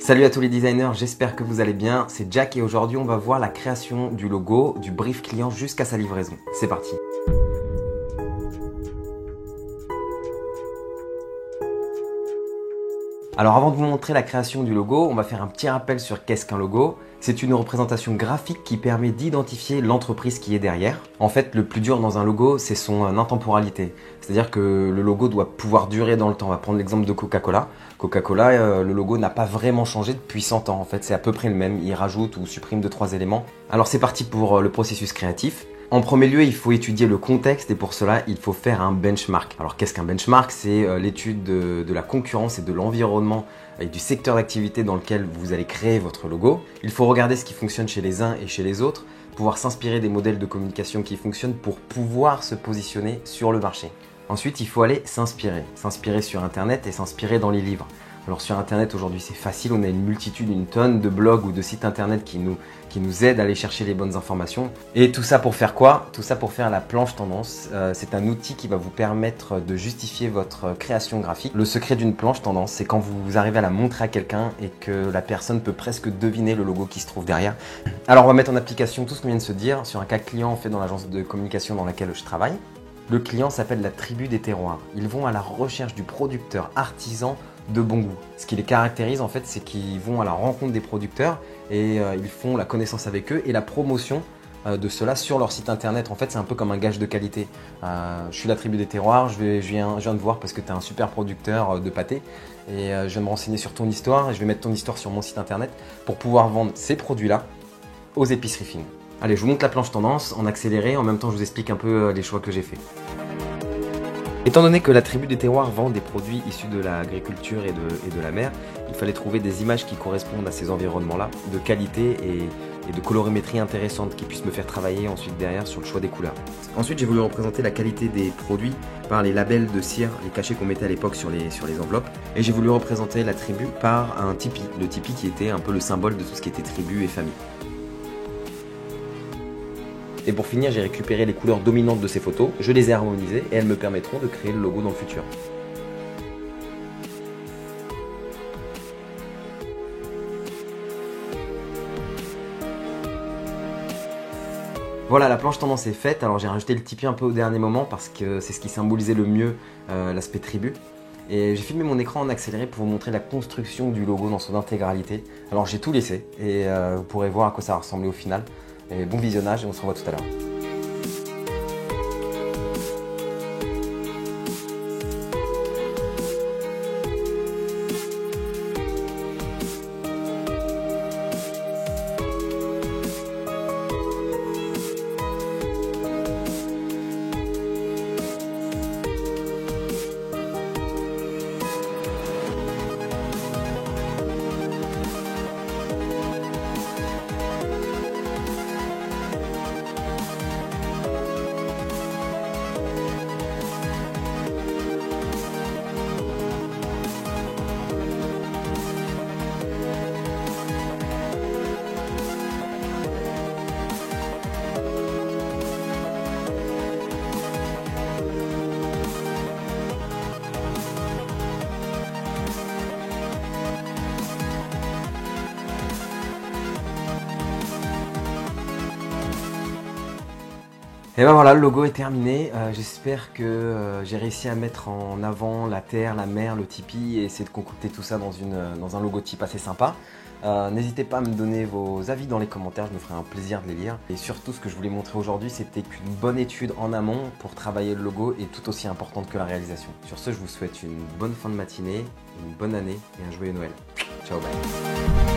Salut à tous les designers, j'espère que vous allez bien, c'est Jack et aujourd'hui on va voir la création du logo, du brief client jusqu'à sa livraison. C'est parti. Alors avant de vous montrer la création du logo, on va faire un petit rappel sur qu'est-ce qu'un logo. C'est une représentation graphique qui permet d'identifier l'entreprise qui est derrière. En fait, le plus dur dans un logo, c'est son intemporalité. C'est-à-dire que le logo doit pouvoir durer dans le temps. On va prendre l'exemple de Coca-Cola. Coca-Cola, le logo n'a pas vraiment changé depuis 100 ans. En fait, c'est à peu près le même. Il rajoute ou supprime 2-3 éléments. Alors c'est parti pour le processus créatif. En premier lieu, il faut étudier le contexte et pour cela, il faut faire un benchmark. Alors qu'est-ce qu'un benchmark? C'est l'étude de la concurrence et de l'environnement et du secteur d'activité dans lequel vous allez créer votre logo. Il faut regarder ce qui fonctionne chez les uns et chez les autres, pouvoir s'inspirer des modèles de communication qui fonctionnent pour pouvoir se positionner sur le marché. Ensuite, il faut aller s'inspirer sur Internet et s'inspirer dans les livres. Alors sur Internet aujourd'hui c'est facile, on a une tonne de blogs ou de sites Internet qui nous aident à aller chercher les bonnes informations. Et tout ça pour faire quoi? Tout ça pour faire la planche tendance. C'est un outil qui va vous permettre de justifier votre création graphique. Le secret d'une planche tendance, c'est quand vous arrivez à la montrer à quelqu'un et que la personne peut presque deviner le logo qui se trouve derrière. Alors on va mettre en application tout ce qu'on vient de se dire sur un cas client fait dans l'agence de communication dans laquelle je travaille. Le client s'appelle la tribu des terroirs. Ils vont à la recherche du producteur artisan de bon goût. Ce qui les caractérise en fait, c'est qu'ils vont à la rencontre des producteurs et ils font la connaissance avec eux et la promotion de cela sur leur site internet. En fait, c'est un peu comme un gage de qualité. Je suis la tribu des terroirs, je viens de voir parce que tu es un super producteur de pâté et je viens me renseigner sur ton histoire et je vais mettre ton histoire sur mon site internet pour pouvoir vendre ces produits-là aux épiceries fines. Allez, je vous montre la planche tendance en accéléré, en même temps je vous explique un peu les choix que j'ai faits. Étant donné que la tribu des terroirs vend des produits issus de l'agriculture et de la mer, il fallait trouver des images qui correspondent à ces environnements-là, de qualité et de colorimétrie intéressante qui puissent me faire travailler ensuite derrière sur le choix des couleurs. Ensuite, j'ai voulu représenter la qualité des produits par les labels de cire, les cachets qu'on mettait à l'époque sur les enveloppes. Et j'ai voulu représenter la tribu par un tipi, le tipi qui était un peu le symbole de tout ce qui était tribu et famille. Et pour finir, j'ai récupéré les couleurs dominantes de ces photos, je les ai harmonisées et elles me permettront de créer le logo dans le futur. Voilà, la planche tendance est faite. Alors j'ai rajouté le tipi un peu au dernier moment parce que c'est ce qui symbolisait le mieux l'aspect tribu. Et j'ai filmé mon écran en accéléré pour vous montrer la construction du logo dans son intégralité. Alors j'ai tout laissé et vous pourrez voir à quoi ça va ressembler au final. Et bon visionnage et on se revoit tout à l'heure. Et ben voilà, le logo est terminé. J'espère que j'ai réussi à mettre en avant la terre, la mer, le tipi et essayer de concocter tout ça dans un logotype assez sympa. N'hésitez pas à me donner vos avis dans les commentaires, je me ferai un plaisir de les lire. Et surtout, ce que je voulais montrer aujourd'hui, c'était qu'une bonne étude en amont pour travailler le logo est tout aussi importante que la réalisation. Sur ce, je vous souhaite une bonne fin de matinée, une bonne année et un joyeux Noël. Ciao, bye.